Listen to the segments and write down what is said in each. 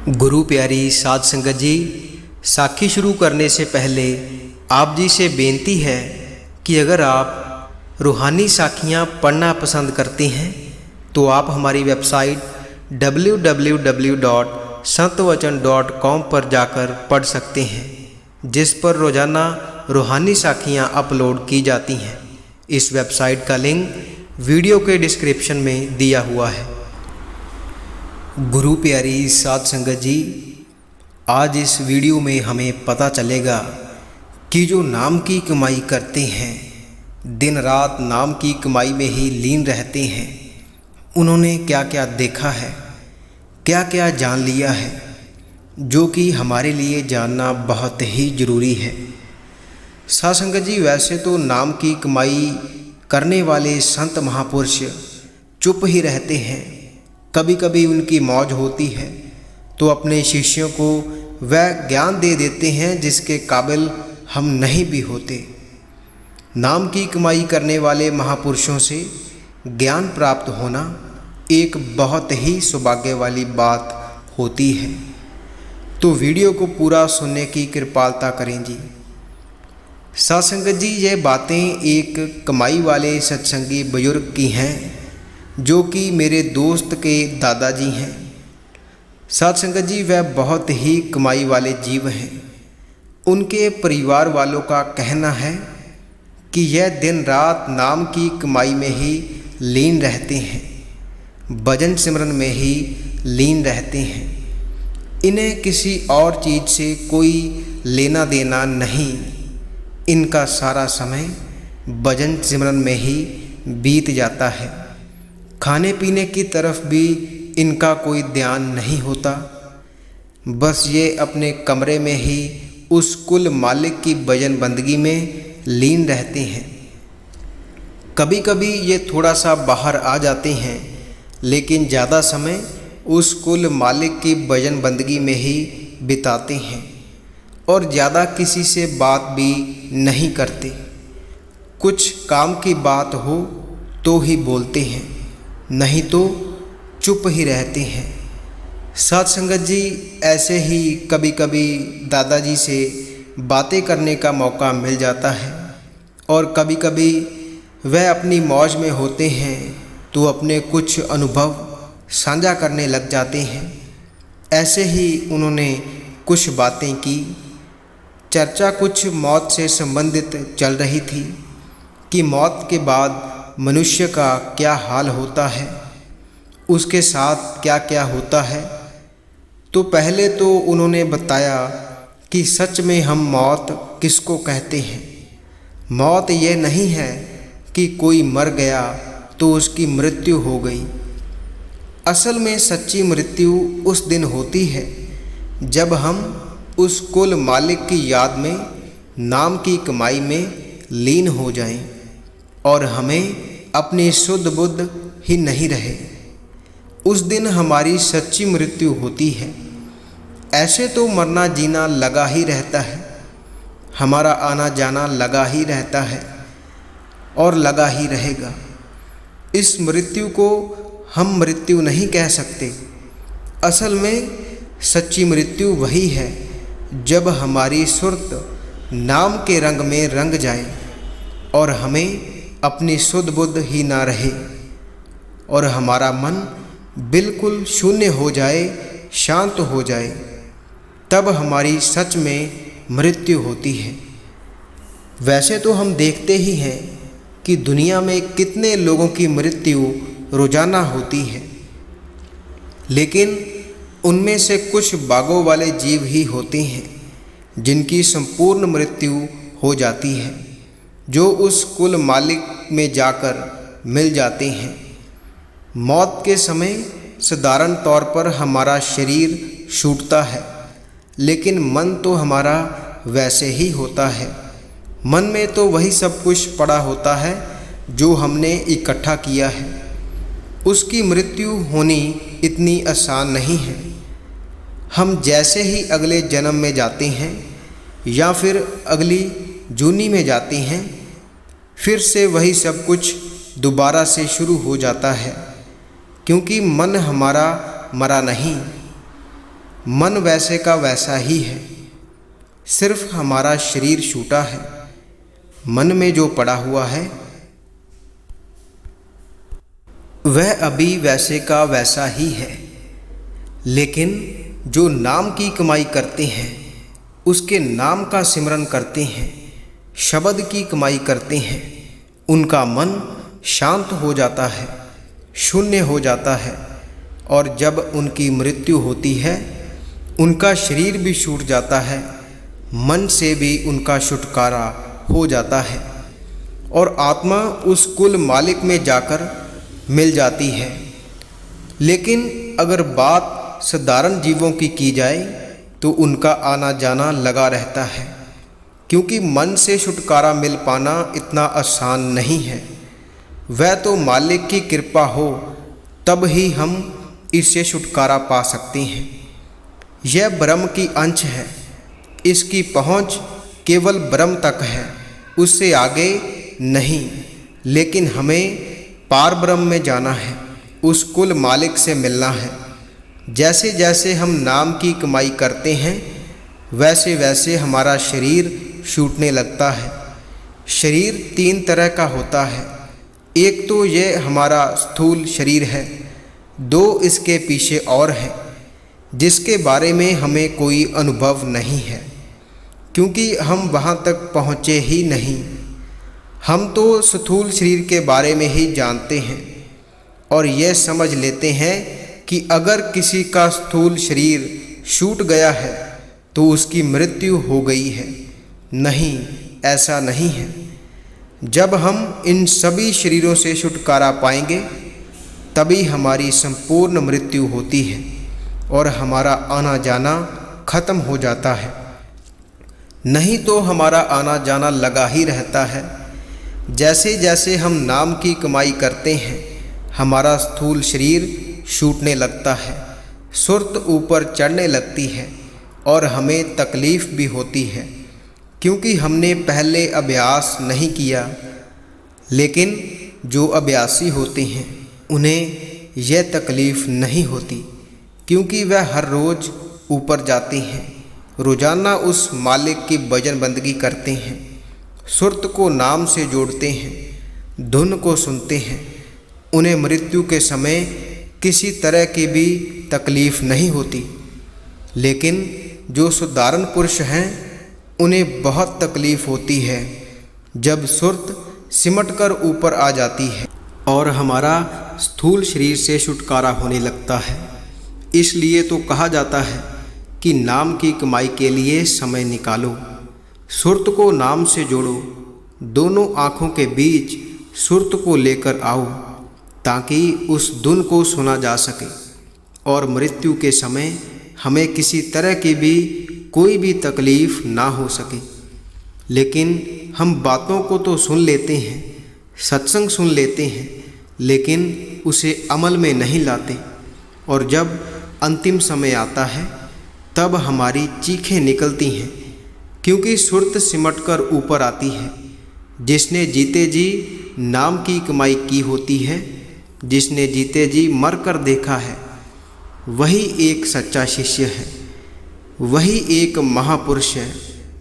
गुरु प्यारी साध संगत जी, साखी शुरू करने से पहले आप जी से बेनती है कि अगर आप रूहानी साखियाँ पढ़ना पसंद करते हैं तो आप हमारी वेबसाइट www.santwachan.com पर जाकर पढ़ सकते हैं, जिस पर रोज़ाना रूहानी साखियाँ अपलोड की जाती हैं। इस वेबसाइट का लिंक वीडियो के डिस्क्रिप्शन में दिया हुआ है। गुरु प्यारी साध संगत जी, आज इस वीडियो में हमें पता चलेगा कि जो नाम की कमाई करते हैं, दिन रात नाम की कमाई में ही लीन रहते हैं, उन्होंने क्या क्या देखा है, क्या क्या जान लिया है, जो कि हमारे लिए जानना बहुत ही ज़रूरी है। साध संगत जी, वैसे तो नाम की कमाई करने वाले संत महापुरुष चुप ही रहते हैं। कभी कभी उनकी मौज होती है तो अपने शिष्यों को वह ज्ञान दे देते हैं जिसके काबिल हम नहीं भी होते। नाम की कमाई करने वाले महापुरुषों से ज्ञान प्राप्त होना एक बहुत ही सौभाग्य वाली बात होती है। तो वीडियो को पूरा सुनने की कृपालता करें जी। साध संगत जी, ये बातें एक कमाई वाले सत्संगी बुजुर्ग की हैं, जो कि मेरे दोस्त के दादाजी हैं। साध संगत जी, वह बहुत ही कमाई वाले जीव हैं। उनके परिवार वालों का कहना है कि यह दिन रात नाम की कमाई में ही लीन रहते हैं, भजन सिमरन में ही लीन रहते हैं। इन्हें किसी और चीज़ से कोई लेना देना नहीं। इनका सारा समय भजन सिमरन में ही बीत जाता है। खाने पीने की तरफ भी इनका कोई ध्यान नहीं होता। बस ये अपने कमरे में ही उस कुल मालिक की भजन बंदगी में लीन रहते हैं। कभी कभी ये थोड़ा सा बाहर आ जाते हैं, लेकिन ज़्यादा समय उस कुल मालिक की भजन बंदगी में ही बिताते हैं और ज़्यादा किसी से बात भी नहीं करते। कुछ काम की बात हो तो ही बोलते हैं, नहीं तो चुप ही रहते हैं। साध संगत जी, ऐसे ही कभी कभी दादाजी से बातें करने का मौका मिल जाता है और कभी कभी वह अपनी मौज में होते हैं तो अपने कुछ अनुभव साझा करने लग जाते हैं। ऐसे ही उन्होंने कुछ बातें की। चर्चा कुछ मौत से संबंधित चल रही थी कि मौत के बाद मनुष्य का क्या हाल होता है, उसके साथ क्या क्या होता है। तो पहले तो उन्होंने बताया कि सच में हम मौत किसको कहते हैं। मौत ये नहीं है कि कोई मर गया तो उसकी मृत्यु हो गई। असल में सच्ची मृत्यु उस दिन होती है जब हम उस कुल मालिक की याद में नाम की कमाई में लीन हो जाएं और हमें अपनी शुद्ध बुद्ध ही नहीं रहे। उस दिन हमारी सच्ची मृत्यु होती है। ऐसे तो मरना जीना लगा ही रहता है, हमारा आना जाना लगा ही रहता है और लगा ही रहेगा। इस मृत्यु को हम मृत्यु नहीं कह सकते। असल में सच्ची मृत्यु वही है जब हमारी सुरत नाम के रंग में रंग जाए और हमें अपनी शुद्ध बुद्ध ही ना रहे और हमारा मन बिल्कुल शून्य हो जाए, शांत हो जाए, तब हमारी सच में मृत्यु होती है। वैसे तो हम देखते ही हैं कि दुनिया में कितने लोगों की मृत्यु रोजाना होती है, लेकिन उनमें से कुछ बागों वाले जीव ही होते हैं जिनकी संपूर्ण मृत्यु हो जाती है, जो उस कुल मालिक में जाकर मिल जाते हैं। मौत के समय साधारण तौर पर हमारा शरीर छूटता है, लेकिन मन तो हमारा वैसे ही होता है। मन में तो वही सब कुछ पड़ा होता है जो हमने इकट्ठा किया है। उसकी मृत्यु होनी इतनी आसान नहीं है। हम जैसे ही अगले जन्म में जाते हैं या फिर अगली जूनी में जाते हैं, फिर से वही सब कुछ दोबारा से शुरू हो जाता है, क्योंकि मन हमारा मरा नहीं। मन वैसे का वैसा ही है, सिर्फ हमारा शरीर छूटा है। मन में जो पड़ा हुआ है वह अभी वैसे का वैसा ही है, लेकिन जो नाम की कमाई करते हैं, उसके नाम का सिमरन करते हैं, शब्द की कमाई करते हैं, उनका मन शांत हो जाता है, शून्य हो जाता है। और जब उनकी मृत्यु होती है, उनका शरीर भी छूट जाता है, मन से भी उनका छुटकारा हो जाता है और आत्मा उस कुल मालिक में जाकर मिल जाती है। लेकिन अगर बात साधारण जीवों की जाए तो उनका आना जाना लगा रहता है, क्योंकि मन से छुटकारा मिल पाना इतना आसान नहीं है। वह तो मालिक की कृपा हो तब ही हम इससे छुटकारा पा सकते हैं। यह ब्रह्म की अंश है, इसकी पहुंच केवल ब्रह्म तक है, उससे आगे नहीं। लेकिन हमें पार ब्रह्म में जाना है, उस कुल मालिक से मिलना है। जैसे जैसे हम नाम की कमाई करते हैं, वैसे वैसे हमारा शरीर छूटने लगता है। शरीर 3 तरह का होता है। एक तो ये हमारा स्थूल शरीर है, 2 इसके पीछे और है, जिसके बारे में हमें कोई अनुभव नहीं है, क्योंकि हम वहाँ तक पहुँचे ही नहीं। हम तो स्थूल शरीर के बारे में ही जानते हैं और यह समझ लेते हैं कि अगर किसी का स्थूल शरीर छूट गया है तो उसकी मृत्यु हो गई है। नहीं, ऐसा नहीं है। जब हम इन सभी शरीरों से छुटकारा पाएंगे, तभी हमारी संपूर्ण मृत्यु होती है और हमारा आना जाना खत्म हो जाता है। नहीं तो हमारा आना जाना लगा ही रहता है। जैसे जैसे हम नाम की कमाई करते हैं, हमारा स्थूल शरीर छूटने लगता है, सुर्त ऊपर चढ़ने लगती है और हमें तकलीफ़ भी होती है, क्योंकि हमने पहले अभ्यास नहीं किया। लेकिन जो अभ्यासी होते हैं उन्हें यह तकलीफ़ नहीं होती, क्योंकि वह हर रोज़ ऊपर जाते हैं, रोज़ाना उस मालिक की भजन बंदगी करते हैं, सुरत को नाम से जोड़ते हैं, धुन को सुनते हैं। उन्हें मृत्यु के समय किसी तरह की भी तकलीफ़ नहीं होती। लेकिन जो साधारण पुरुष हैं, उन्हें बहुत तकलीफ़ होती है जब सुरत सिमट कर ऊपर आ जाती है और हमारा स्थूल शरीर से छुटकारा होने लगता है। इसलिए तो कहा जाता है कि नाम की कमाई के लिए समय निकालो, सुरत को नाम से जोड़ो, दोनों आँखों के बीच सुरत को लेकर आओ, ताकि उस धुन को सुना जा सके और मृत्यु के समय हमें किसी तरह की भी कोई भी तकलीफ़ ना हो सके। लेकिन हम बातों को तो सुन लेते हैं, सत्संग सुन लेते हैं, लेकिन उसे अमल में नहीं लाते और जब अंतिम समय आता है तब हमारी चीखें निकलती हैं, क्योंकि सुरत सिमट कर ऊपर आती है। जिसने जीते जी नाम की कमाई की होती है, जिसने जीते जी मर कर देखा है, वही एक सच्चा शिष्य है, वही एक महापुरुष है,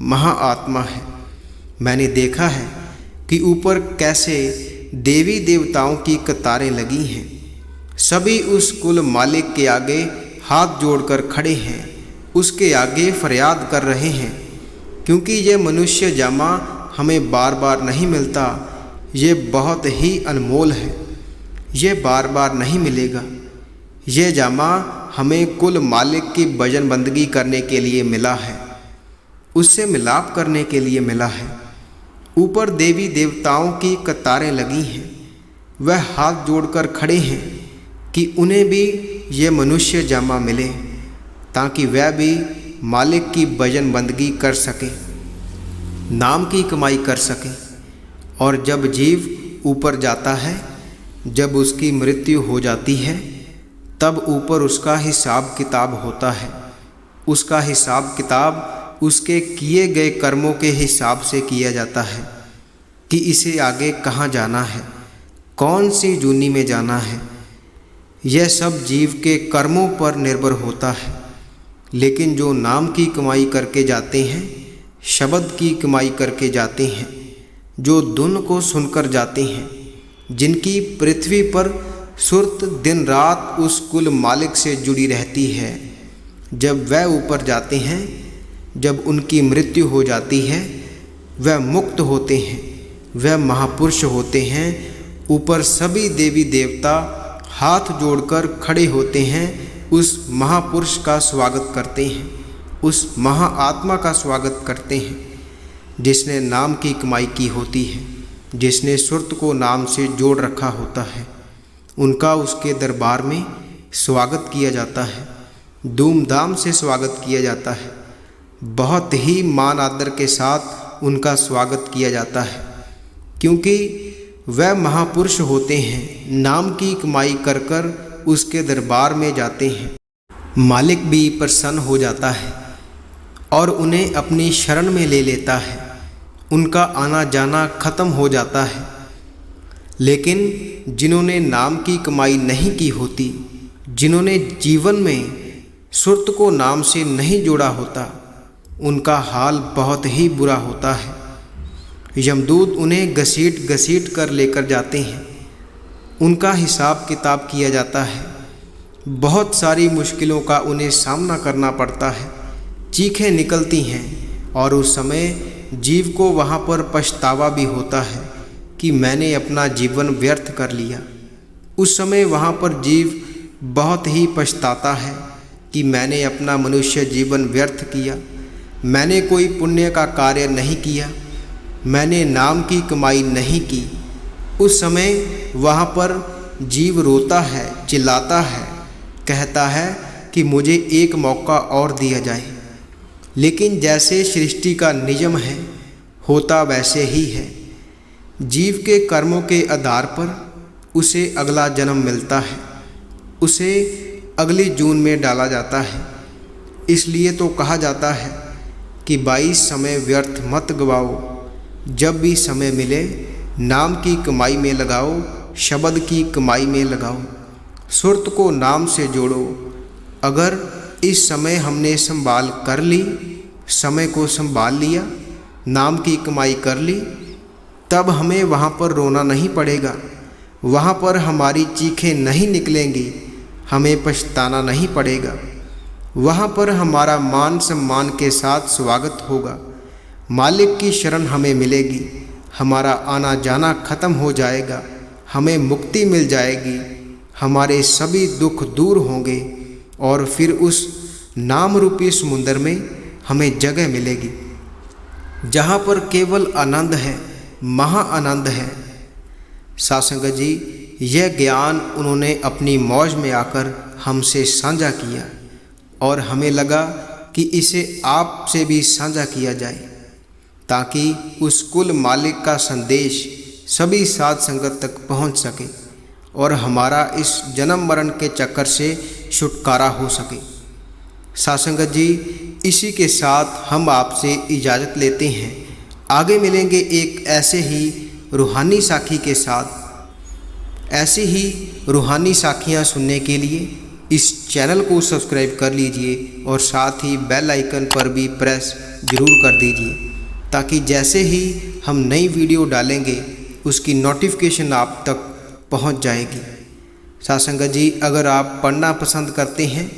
महाआत्मा है। मैंने देखा है कि ऊपर कैसे देवी देवताओं की कतारें लगी हैं, सभी उस कुल मालिक के आगे हाथ जोड़कर खड़े हैं, उसके आगे फरियाद कर रहे हैं, क्योंकि ये मनुष्य जामा हमें बार बार नहीं मिलता। ये बहुत ही अनमोल है, ये बार बार नहीं मिलेगा। ये जामा हमें कुल मालिक की भजन बंदगी करने के लिए मिला है, उससे मिलाप करने के लिए मिला है। ऊपर देवी देवताओं की कतारें लगी हैं, वह हाथ जोड़कर खड़े हैं कि उन्हें भी ये मनुष्य जामा मिले, ताकि वह भी मालिक की भजन बंदगी कर सके, नाम की कमाई कर सके। और जब जीव ऊपर जाता है, जब उसकी मृत्यु हो जाती है, तब ऊपर उसका हिसाब किताब होता है। उसका हिसाब किताब उसके किए गए कर्मों के हिसाब से किया जाता है कि इसे आगे कहाँ जाना है, कौन सी जूनी में जाना है। यह सब जीव के कर्मों पर निर्भर होता है। लेकिन जो नाम की कमाई करके जाते हैं, शब्द की कमाई करके जाते हैं, जो धुन को सुनकर जाते हैं, जिनकी पृथ्वी पर सुरत दिन रात उस कुल मालिक से जुड़ी रहती है, जब वह ऊपर जाते हैं, जब उनकी मृत्यु हो जाती है, वह मुक्त होते हैं, वह महापुरुष होते हैं। ऊपर सभी देवी देवता हाथ जोड़कर खड़े होते हैं, उस महापुरुष का स्वागत करते हैं, उस महाआत्मा का स्वागत करते हैं, जिसने नाम की कमाई की होती है, जिसने सुरत को नाम से जोड़ रखा होता है। उनका उसके दरबार में स्वागत किया जाता है, धूमधाम से स्वागत किया जाता है, बहुत ही मान आदर के साथ उनका स्वागत किया जाता है, क्योंकि वह महापुरुष होते हैं, नाम की कमाई कर कर उसके दरबार में जाते हैं। मालिक भी प्रसन्न हो जाता है और उन्हें अपनी शरण में ले लेता है। उनका आना जाना खत्म हो जाता है। लेकिन जिन्होंने नाम की कमाई नहीं की होती, जिन्होंने जीवन में सुरत को नाम से नहीं जोड़ा होता, उनका हाल बहुत ही बुरा होता है। यमदूत उन्हें घसीट घसीट कर लेकर जाते हैं। उनका हिसाब किताब किया जाता है। बहुत सारी मुश्किलों का उन्हें सामना करना पड़ता है। चीखें निकलती हैं और उस समय जीव को वहाँ पर पछतावा भी होता है कि मैंने अपना जीवन व्यर्थ कर लिया। उस समय वहाँ पर जीव बहुत ही पछताता है कि मैंने अपना मनुष्य जीवन व्यर्थ किया, मैंने कोई पुण्य का कार्य नहीं किया, मैंने नाम की कमाई नहीं की। उस समय वहाँ पर जीव रोता है, चिल्लाता है, कहता है कि मुझे एक मौका और दिया जाए। लेकिन जैसे सृष्टि का नियम है, होता वैसे ही है। जीव के कर्मों के आधार पर उसे अगला जन्म मिलता है, उसे अगली जून में डाला जाता है। इसलिए तो कहा जाता है कि 22 समय व्यर्थ मत गवाओ, जब भी समय मिले नाम की कमाई में लगाओ, शब्द की कमाई में लगाओ, सुरत को नाम से जोड़ो। अगर इस समय हमने संभाल कर ली, समय को संभाल लिया, नाम की कमाई कर ली, तब हमें वहाँ पर रोना नहीं पड़ेगा, वहाँ पर हमारी चीखें नहीं निकलेंगी, हमें पछताना नहीं पड़ेगा। वहाँ पर हमारा मान सम्मान के साथ स्वागत होगा। मालिक की शरण हमें मिलेगी, हमारा आना जाना खत्म हो जाएगा, हमें मुक्ति मिल जाएगी, हमारे सभी दुख दूर होंगे और फिर उस नाम रूपी समुंदर में हमें जगह मिलेगी, जहाँ पर केवल आनंद है, महा आनंद है। सासंगत जी, यह ज्ञान उन्होंने अपनी मौज में आकर हमसे साझा किया और हमें लगा कि इसे आपसे भी साझा किया जाए, ताकि उस कुल मालिक का संदेश सभी साध संगत तक पहुंच सके और हमारा इस जन्म मरण के चक्कर से छुटकारा हो सके। सासंगत जी, इसी के साथ हम आपसे इजाज़त लेते हैं। आगे मिलेंगे एक ऐसे ही रूहानी साखी के साथ। ऐसी ही रूहानी साखियाँ सुनने के लिए इस चैनल को सब्सक्राइब कर लीजिए और साथ ही बेल आइकन पर भी प्रेस ज़रूर कर दीजिए, ताकि जैसे ही हम नई वीडियो डालेंगे उसकी नोटिफिकेशन आप तक पहुंच जाएगी। सासंगत जी, अगर आप पढ़ना पसंद करते हैं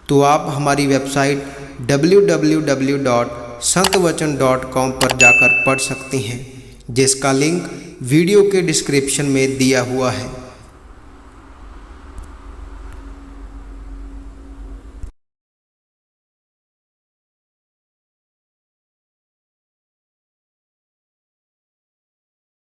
तो आप हमारी वेबसाइट www.संतवचन.com पर जाकर पढ़ सकते हैं, जिसका लिंक वीडियो के डिस्क्रिप्शन में दिया हुआ है।